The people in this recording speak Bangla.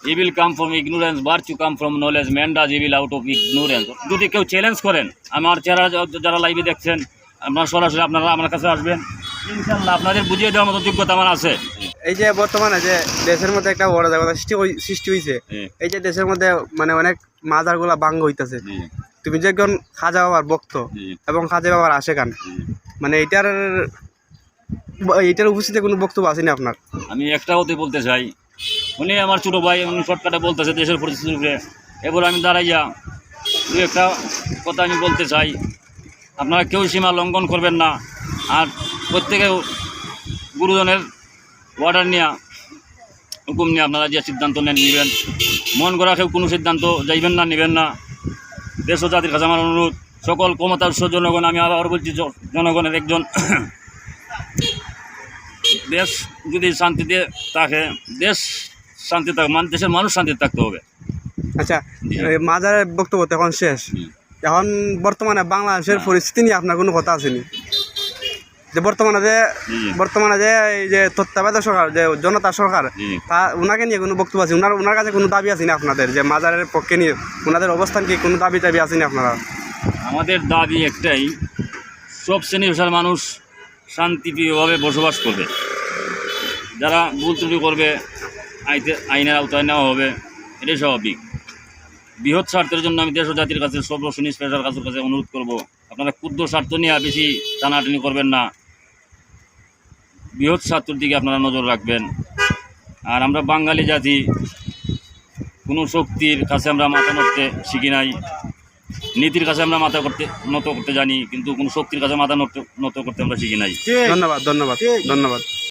Evil come from ignorance, virtue come from knowledge, man does evil out of ignorance. যদি কেউ চ্যালেঞ্জ করেন, আমার চেহারা যারা লাইভে দেখছেন, আপনারা সরাসরি আপনারা আমার কাছে আসবেন, ইনশাল্লাহ আপনাদের বুঝিয়ে দেওয়ার মতো যোগ্যতা আমার আছে। এই যে বর্তমানে যে দেশের মধ্যে একটা বড় জায়গা সৃষ্টি হয়েছে, এই যে দেশের মধ্যে মানে অনেক মাজারগুলা ভাঙ্গ হইতেছে, তুমি যে একজন খাজা বাবার ভক্ত এবং খাজা বাবার আশেকান, মানে এইটার উপস্থিতিতে কোনো বক্তব্য আসেনি আপনার? আমি একটা কথাই বলতে চাই, উনি আমার ছোটো ভাই, উনি শর্টকাটে বলতেছে দেশের পরিস্থিতির উপরে। এবার আমি দাঁড়াইয়া দু একটা কথা আমি বলতে চাই, আপনারা কেউ সীমা লঙ্ঘন করবেন না, আর প্রত্যেকে গুরুজনের অর্ডার নিয়ে, হুকুম নিয়ে আপনারা যে সিদ্ধান্ত নেবেন, মন করা কেউ কোনো সিদ্ধান্ত যাইবেন না, নেবেন না। দেশ ও জাতির কাছে আমার অনুরোধ, সকল ক্ষমতার জনগণ, আমি আবার বলছি জনগণের একজন, দেশ যদি শান্তিতে থাকে, দেশ শান্তি থাকে, দেশের মানুষ শান্তিতে থাকতে হবে। আচ্ছা, মাজারের বক্তব্য তো এখন শেষ, এখন বর্তমানে বাংলাদেশের পরিস্থিতি নিয়ে আপনার কোনো কথা আসেনি? যে বর্তমানে যে এই যে তত্ত্বাবধায়ক সরকার, যে জনতা সরকার, তা ওনাকে নিয়ে কোনো বক্তব্য আছে? ওনার কাছে কোনো দাবি আছে না আপনাদের, যে মাজারের পক্ষে নিয়ে ওনাদের অবস্থান কি কোনো দাবি আছে না আপনারা? আমাদের দাবি একটাই, সব শ্রেণী পেশার মানুষ শান্তিপ্রিয়ভাবে বসবাস করবে। যারা ভুল ত্রুটি করবে আইনের আওতায় নেওয়া হবে, এটাই স্বাভাবিক। বৃহৎ স্বার্থের জন্য আমি দেশ ও জাতির কাছে, সব শ্রেণী পেশার কাছে অনুরোধ করব, আপনারা ক্ষুদ্র স্বার্থ নিয়ে বেশি টানাটানি করবেন না, বৃহৎ স্বার্থের দিকে আপনারা নজর রাখবেন। আর আমরা বাঙালি জাতি, কোনো শক্তির কাছে আমরা মাথা নড়তে শিখি নাই, নীতির কাছে আমরা মাথা নত করতে জানি, কিন্তু কোনো শক্তির কাছে মাথা নত করতে আমরা শিখি নাই। ধন্যবাদ।